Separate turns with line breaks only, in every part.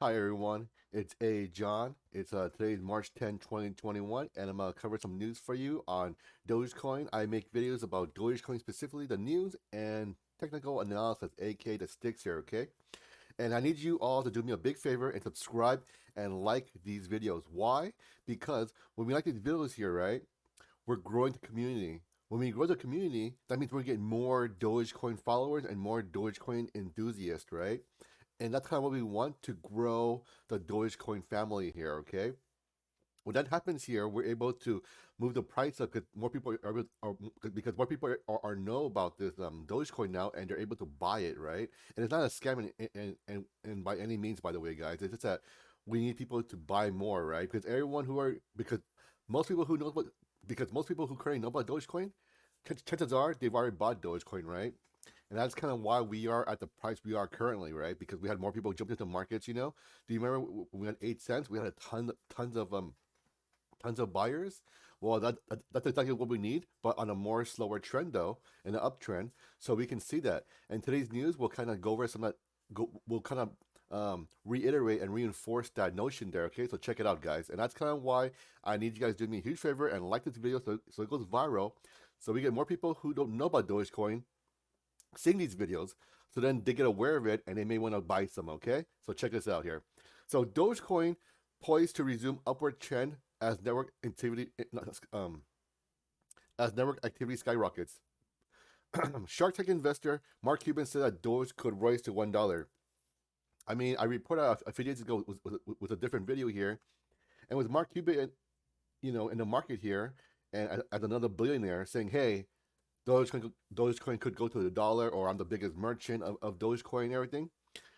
Hi everyone, it's John. It's today's March 10th, 2021, and I'm gonna cover some news for you on Dogecoin. I make videos about Dogecoin specifically, the news and technical analysis, aka the sticks here, okay? And I need you all to do me a big favor and subscribe and like these videos. Why? Because when we like these videos here, right, we're growing the community. When we grow the community, that means we're getting more Dogecoin followers and more Dogecoin enthusiasts, right? And that's kind of what we want to grow the Dogecoin family here, okay? When that happens here, we're able to move the price up because more people because more people are know about this Dogecoin now, and they're able to buy it, right? And it's not a scam, and by any means, by the way, guys. It's just that we need people to buy more, right? Because most people who know what because most people who currently know about Dogecoin, chances are they've already bought Dogecoin, right? And that's kind of why we are at the price we are currently, right? Because we had more people jump into markets. Do you remember when we had 8 cents? We had a tons of buyers. Well, that's exactly what we need, but on a more slower trend though, in an uptrend, so we can see that. And today's news will kind of go over some of that. Will kind of reiterate and reinforce that notion there. Okay, so check it out, guys. And that's kind of why I need you guys to do me a huge favor and like this video so it goes viral, so we get more people who don't know about Dogecoin seeing these videos, so then they get aware of it and they may want to buy some. Okay, so check this out here. So Dogecoin poised to resume upward trend as um network activity skyrockets. Shark Tank investor Mark Cuban said that Doge could rise to $1. I mean, I reported a few days ago with a different video here, and with Mark Cuban, in the market here, and as another billionaire saying, "Hey, Dogecoin could go to the dollar, or I'm the biggest merchant of Dogecoin and everything."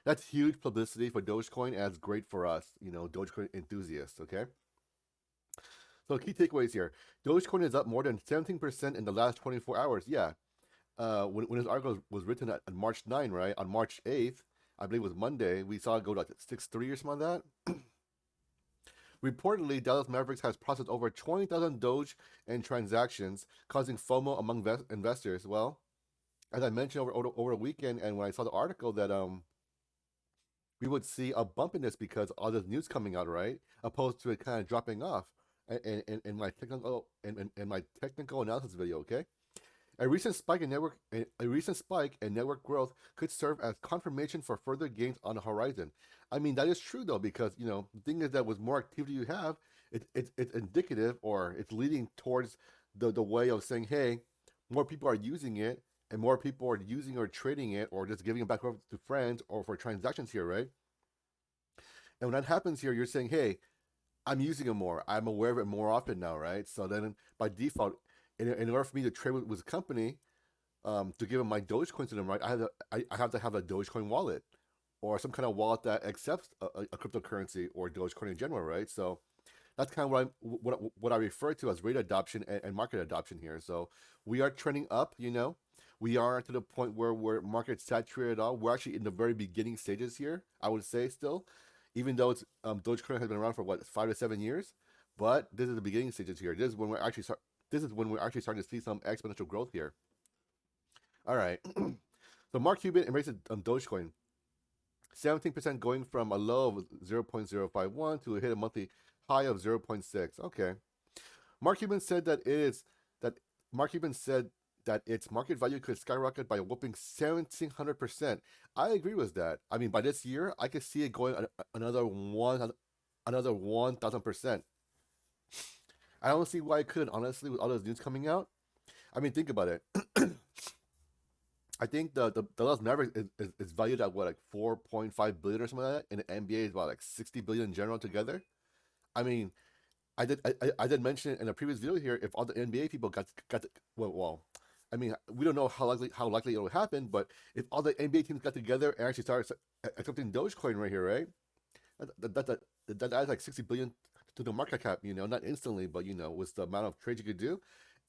That's huge publicity for Dogecoin, and it's great for us, Dogecoin enthusiasts. Okay, so key takeaways here: Dogecoin is up more than 17% in the last 24 hours. Yeah, when this article was written on March 9, right? On March 8th, I believe it was Monday, we saw it go to like 6.3 or something like that. Reportedly, Dallas Mavericks has processed over 20,000 Doge and transactions, causing FOMO among investors. Well, as I mentioned over the weekend, and when I saw the article that we would see a bump in this because all this news coming out, right? Opposed to it kind of dropping off in my technical analysis video, okay? A recent spike in network growth could serve as confirmation for further gains on the horizon. I mean, that is true though, because the thing is that with more activity you have, it's indicative, or it's leading towards the way of saying, hey, more people are using it, and more people are using or trading it, or just giving it back over to friends or for transactions here, right? And when that happens here, you're saying, hey, I'm using it more. I'm aware of it more often now, right? So then by default, in order for me to trade with a company, to give them my Dogecoin to them, right? I have to have a Dogecoin wallet, or some kind of wallet that accepts a cryptocurrency or Dogecoin in general, right? So that's kind of what I refer to as rate adoption and market adoption here. So we are trending up. We are to the point where we're market saturated. All we're actually in the very beginning stages here, I would say, still, even though it's Dogecoin has been around for what, 5 to 7 years, but this is the beginning stages here. This is when we're actually starting to see some exponential growth here. All right. So Mark Cuban embraces Dogecoin, 17% going from a low of 0.051 to a hit a monthly high of 0.6. Okay. Mark Cuban said that it is that Mark Cuban said that its market value could skyrocket by a whopping 1,700%. I agree with that. I mean, by this year, I could see it going another 1,000%. I don't see why it couldn't, honestly, with all those news coming out. I mean, think about it. I think the Dallas Mavericks is valued at what, like 4.5 billion or something like that, and the NBA is about like 60 billion in general together. I mean, I did mention in a previous video here, if all the NBA people well, I mean, we don't know how likely it will happen, but if all the NBA teams got together and actually started accepting Dogecoin right here, right? That adds like 60 billion to the market cap. Not instantly, but with the amount of trades you could do,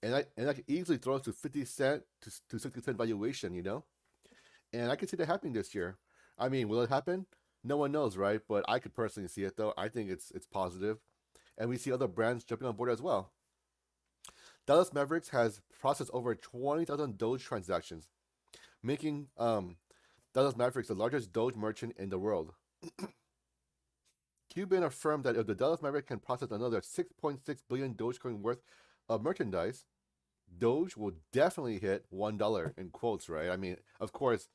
and I could easily throw us to 50 cent to 60 cent valuation. And I could see that happening this year. I mean, will it happen? No one knows, right? But I could personally see it though. I think it's positive, and we see other brands jumping on board as well. Dallas Mavericks has processed over 20,000 Doge transactions, making Dallas Mavericks the largest Doge merchant in the world. Cuban affirmed that if the Dallas Maverick can process another 6.6 billion Dogecoin worth of merchandise, Doge will definitely hit $1 in quotes, right? I mean, of course,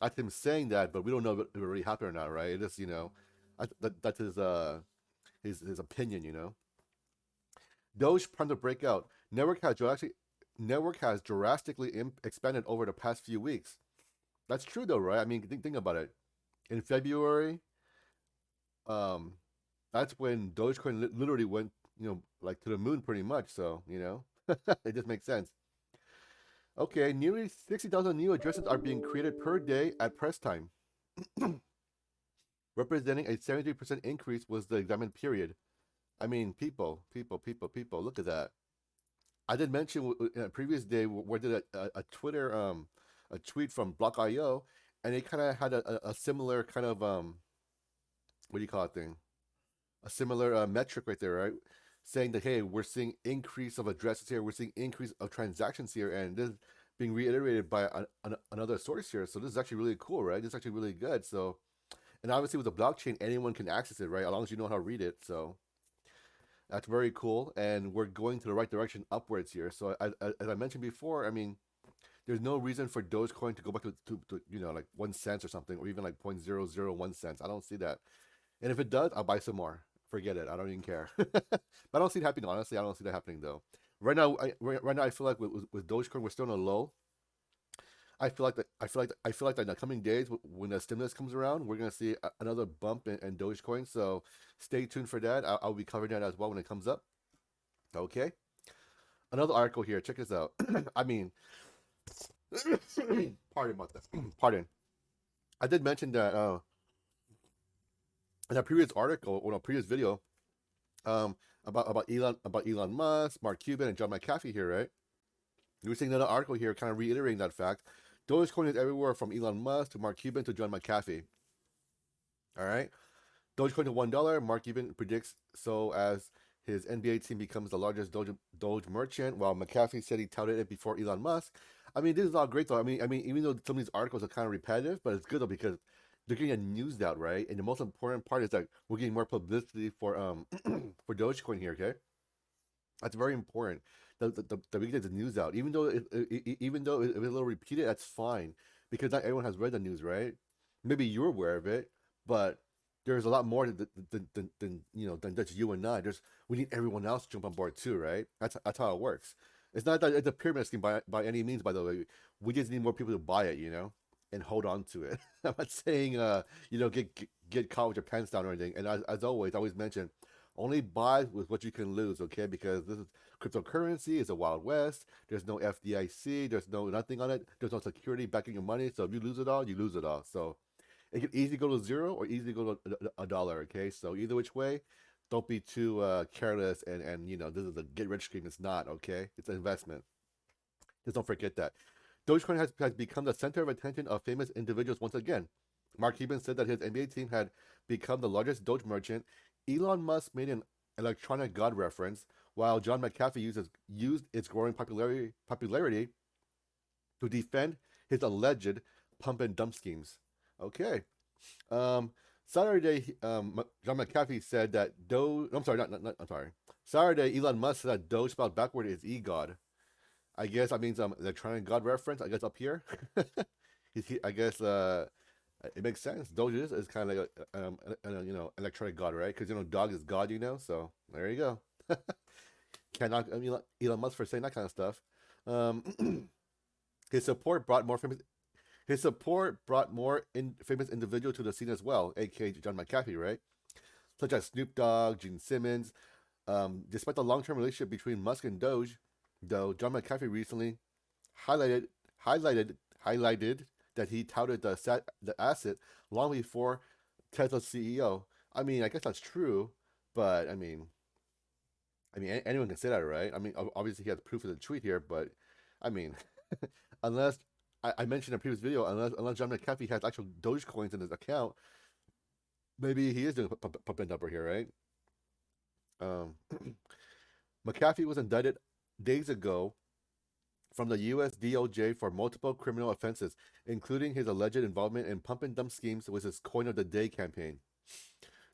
that's him saying that, but we don't know if it really happened or not, right? It is, that's his opinion, Doge prone to break out. Network has drastically expanded over the past few weeks. That's true though, right? I mean, think about it. In February, um, that's when Dogecoin literally went, like to the moon pretty much. So, it just makes sense. Okay, nearly 60,000 new addresses are being created per day at press time, representing a 73% increase was the examined period. I mean, people, look at that. I did mention in a previous day where did a Twitter a tweet from Block.io, and it kind of had a similar kind of what do you call it thing? A similar metric right there, right? Saying that hey, we're seeing increase of addresses here, we're seeing increase of transactions here, and this is being reiterated by another source here. So this is actually really cool, right? This is actually really good. So, and obviously with the blockchain, anyone can access it, right? As long as you know how to read it. So that's very cool, and we're going to the right direction upwards here. So as I mentioned before, I mean, there's no reason for Dogecoin to go back to like 1 cent or something, or even like 0.001 cents. I don't see that. And if it does, I'll buy some more. Forget it. I don't even care. But I don't see it happening. Honestly, I don't see that happening though. Right now, I feel like with Dogecoin, we're still on a low. I feel like that in the coming days, when the stimulus comes around, we're gonna see another bump in Dogecoin. So stay tuned for that. I'll be covering that as well when it comes up. Okay. Another article here. Check this out. I mean, pardon about that. Pardon. I did mention that in a previous article or a previous video um, about Elon Musk, Mark Cuban, and John McAfee here, right? We're seeing another article here, kind of reiterating that fact. Dogecoin is everywhere from Elon Musk to Mark Cuban to John McAfee. All right, Dogecoin to $1. Mark Cuban predicts so as his NBA team becomes the largest Doge merchant, while McAfee said he touted it before Elon Musk. I mean, this is all great though. I mean, even though some of these articles are kind of repetitive, but it's good though because they're getting a news out, right? And the most important part is that we're getting more publicity for for Dogecoin here. Okay, that's very important. That we get the news out, even though even though it's a little repeated, that's fine because not everyone has read the news, right? Maybe you're aware of it, but there's a lot more than just you and I. We need everyone else to jump on board too, right? That's how it works. It's not that it's a pyramid scheme by any means. By the way, we just need more people to buy it, and hold on to it. I'm not saying get caught with your pants down or anything. And as always, I always mention only buy with what you can lose, okay? Because this is cryptocurrency, it's a wild west. There's no FDIC, there's no nothing on it, there's no security backing your money. So if you lose it all, you lose it all. So it can easily go to zero or easily go to a dollar, okay? So either which way, don't be too careless and this is a get rich scheme. It's not, okay? It's an investment. Just don't forget that. Dogecoin has become the center of attention of famous individuals once again. Mark Cuban said that his NBA team had become the largest Doge merchant. Elon Musk made an electronic god reference, while John McAfee used its growing popularity to defend his alleged pump and dump schemes. Okay. Um, Saturday, John McAfee said that Doge. I'm sorry, not. I'm sorry. Saturday, Elon Musk said that Doge spelled backward is e-god. I guess that means electronic god reference. I guess up here. I guess it makes sense. Doge is kind of like electronic god, right? Because dog is god, so there you go. Cannot Elon Musk for saying that kind of stuff. Um, his support brought more famous. His support brought more famous individuals to the scene as well, aka John McAfee, right? Such as Snoop Dogg, Gene Simmons. Despite the long-term relationship between Musk and Doge, though, John McAfee recently highlighted highlighted highlighted that he touted the asset long before Tesla's CEO. I mean, I guess that's true, but I mean, anyone can say that, right? I mean, obviously he has proof of the tweet here, but I mean, unless I mentioned in a previous video, unless John McAfee has actual Dogecoins in his account, maybe he is doing pump and dumper here, right? Um, McAfee was indicted days ago from the U.S. DOJ for multiple criminal offenses, including his alleged involvement in pump and dump schemes with his Coin of the Day campaign.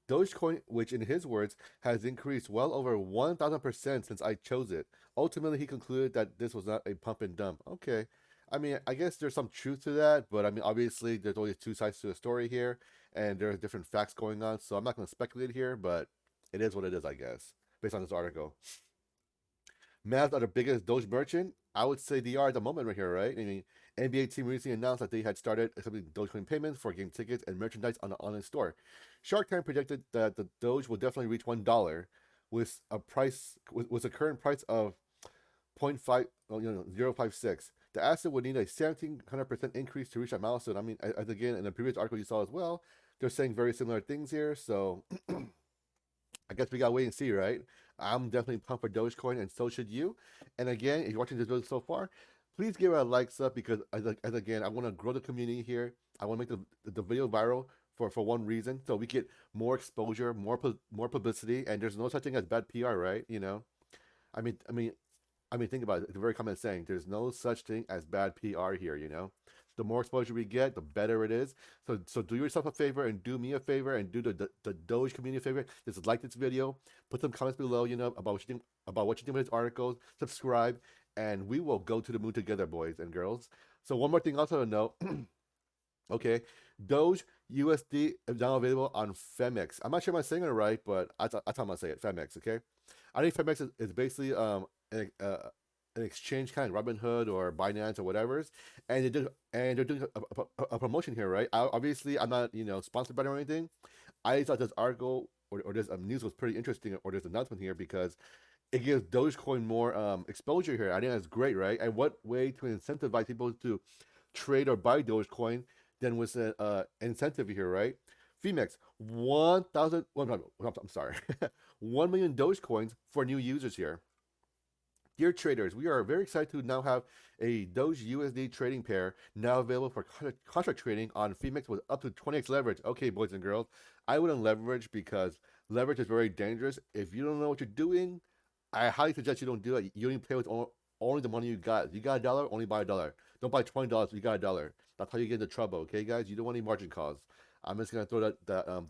Dogecoin, which in his words has increased well over 1,000% since I chose it. Ultimately, he concluded that this was not a pump and dump. Okay. I mean, I guess there's some truth to that, but I mean, obviously, there's always two sides to the story here, and there's different facts going on, so I'm not going to speculate here, but it is what it is, I guess, based on this article. Mavs are the biggest Doge merchant. I would say they are at the moment right here, right? I mean, NBA team recently announced that they had started accepting Dogecoin payments for game tickets and merchandise on the online store. Shark Tank predicted that the Doge will definitely reach $1 with a price with a current price of 0.5 0.56. The asset would need a 1,700% increase to reach that milestone. I mean, as again in the previous article you saw as well, they're saying very similar things here. So I guess we gotta wait and see, right? I'm definitely pumped for Dogecoin, and so should you. And again, if you're watching this video so far, please give it a likes up because, as again, I want to grow the community here. I want to make the video viral for one reason, so we get more exposure, more publicity, and there's no such thing as bad PR, right? I mean, I mean, think about it. It's a very common saying. There's no such thing as bad PR here. The more exposure we get, the better it is. So do yourself a favor and do me a favor and do the Doge community a favor. Just like this video, put some comments below, about what you think about this articles. Subscribe, and we will go to the moon together, boys and girls. So one more thing also to note. Okay, Doge USD is now available on Femex. I'm not sure if I'm saying it right, but that's how I'm gonna say it. Femex. Okay, I think Femex is basically an exchange kind of Robinhood or Binance or whatever, and they're doing a promotion here, right? Obviously, I'm not sponsored by them or anything. I thought this article or this news was pretty interesting, or this announcement here, because it gives Dogecoin more exposure here. I think that's great, right? And what way to incentivize people to trade or buy Dogecoin than with an incentive here, right? Femex, 1,000. Well, no, I'm sorry, 1 million Dogecoins for new users here. Dear traders, we are very excited to now have a Doge USD trading pair now available for contract trading on Femex with up to 20x leverage. Okay, boys and girls, I wouldn't leverage because leverage is very dangerous. If you don't know what you're doing, I highly suggest you don't do it. You only play with only the money you got. You got a dollar, only buy a dollar. Don't buy $20. You got a dollar. That's how you get into trouble. Okay, guys, you don't want any margin calls. I'm just gonna throw that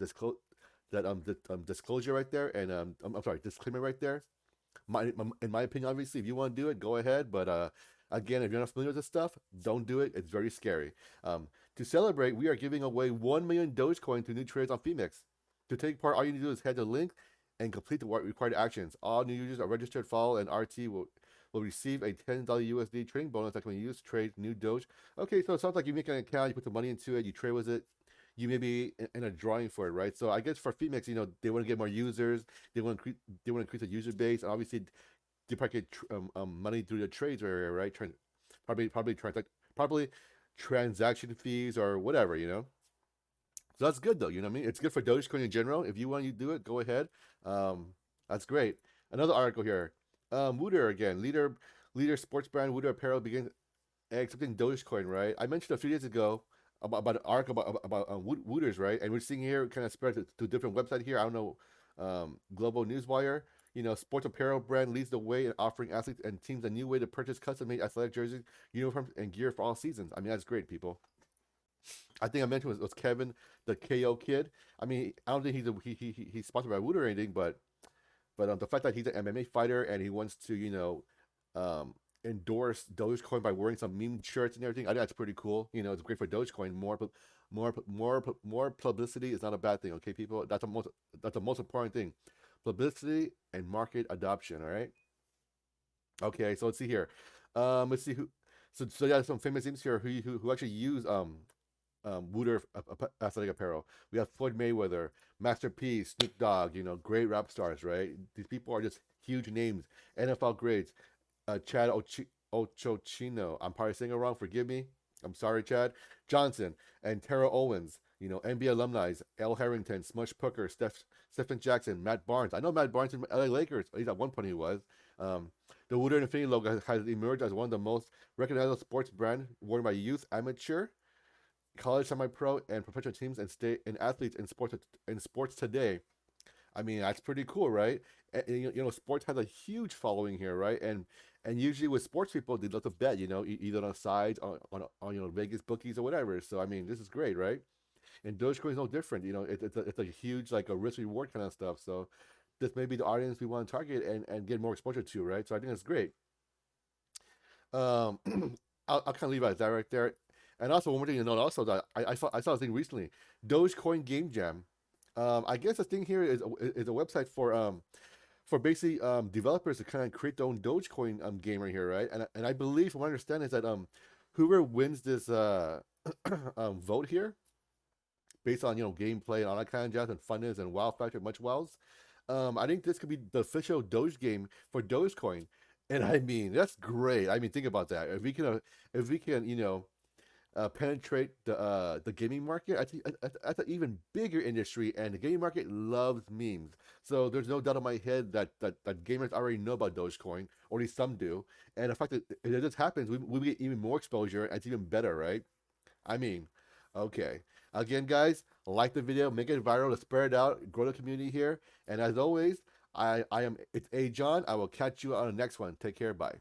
disclosure right there, and I'm sorry, disclaimer right there. In my opinion, obviously, if you want to do it, go ahead. But again, if you're not familiar with this stuff, don't do it. It's very scary. To celebrate, we are giving away 1 million Dogecoin to new traders on Femex. To take part, all you need to do is head to the link and complete the required actions. All new users are registered, follow, and RT will receive a $10 USD trading bonus that can be used to trade new Doge. Okay, so it sounds like you make an account, you put the money into it, you trade with it, you may be in a drawing for it, right? So I guess for Femex, they want to get more users, they want to increase the user base, and obviously they probably get money through the trades area, right? Probably transaction fees or whatever. So that's good though, you know what I mean? It's good for Dogecoin in general. If you want to do it, go ahead. That's great. Another article here. Wooter again, leader sports brand Wooter Apparel begins accepting Dogecoin, right? I mentioned a few days ago about an article about Wooters, right? And we're seeing here kind of spread to a different website here. I don't know, Global Newswire. Sports apparel brand leads the way in offering athletes and teams a new way to purchase custom-made athletic jerseys, uniforms, and gear for all seasons. I mean, that's great, people. I think I mentioned was Kevin, the KO kid. I mean, I don't think he's sponsored by Woot or anything, but the fact that he's an MMA fighter and he wants to endorse Dogecoin by wearing some meme shirts and everything, I think that's pretty cool. It's great for Dogecoin. More publicity is not a bad thing. Okay, people, that's the most important thing. Publicity and market adoption. All right. Okay, so let's see here. Let's see who. So yeah, some famous names here who actually use Wooter athletic apparel. We have Floyd Mayweather, Master P, Snoop Dogg. Great rap stars, right? These people are just huge names. NFL greats. Chad Ochochino. I'm probably saying it wrong. Forgive me. I'm sorry, Chad Johnson and Tara Owens. NBA alumni, L. Harrington, Smush Pooker, Stephen Jackson, Matt Barnes. I know Matt Barnes in LA Lakers. At least at one point he was. The Wooter Infinity logo has emerged as one of the most recognizable sports brand worn by youth, amateur, college, semi-pro, and professional teams and athletes in sports today. I mean, that's pretty cool, right? And sports has a huge following here, right? And usually with sports people, they love to bet, either on sides, on Vegas bookies or whatever. So I mean, this is great, right? And Dogecoin is no different. You know, it's a huge like a risk reward kind of stuff. So this may be the audience we want to target and get more exposure to, right? So I think that's great. Um, I'll kind of leave it at that right there. And also one more thing to note also that I saw a thing recently, Dogecoin Game Jam. I guess the thing here is a website for basically developers to kind of create their own Dogecoin game right here, right? And I believe from what I understand is that whoever wins this vote here based on gameplay and all that kind of jazz and funness and wow factor, much wows. I think this could be the official Doge game for Dogecoin, and I mean that's great. I mean think about that. If we can penetrate the gaming market, I think that's an even bigger industry, and the gaming market loves memes. So there's no doubt in my head that gamers already know about Dogecoin, or at least some do. And the fact that if this happens, we get even more exposure, and it's even better, right? I mean, okay. Again, guys, like the video, make it viral, to spread it out, grow the community here. And as always, it's A John. I will catch you on the next one. Take care. Bye.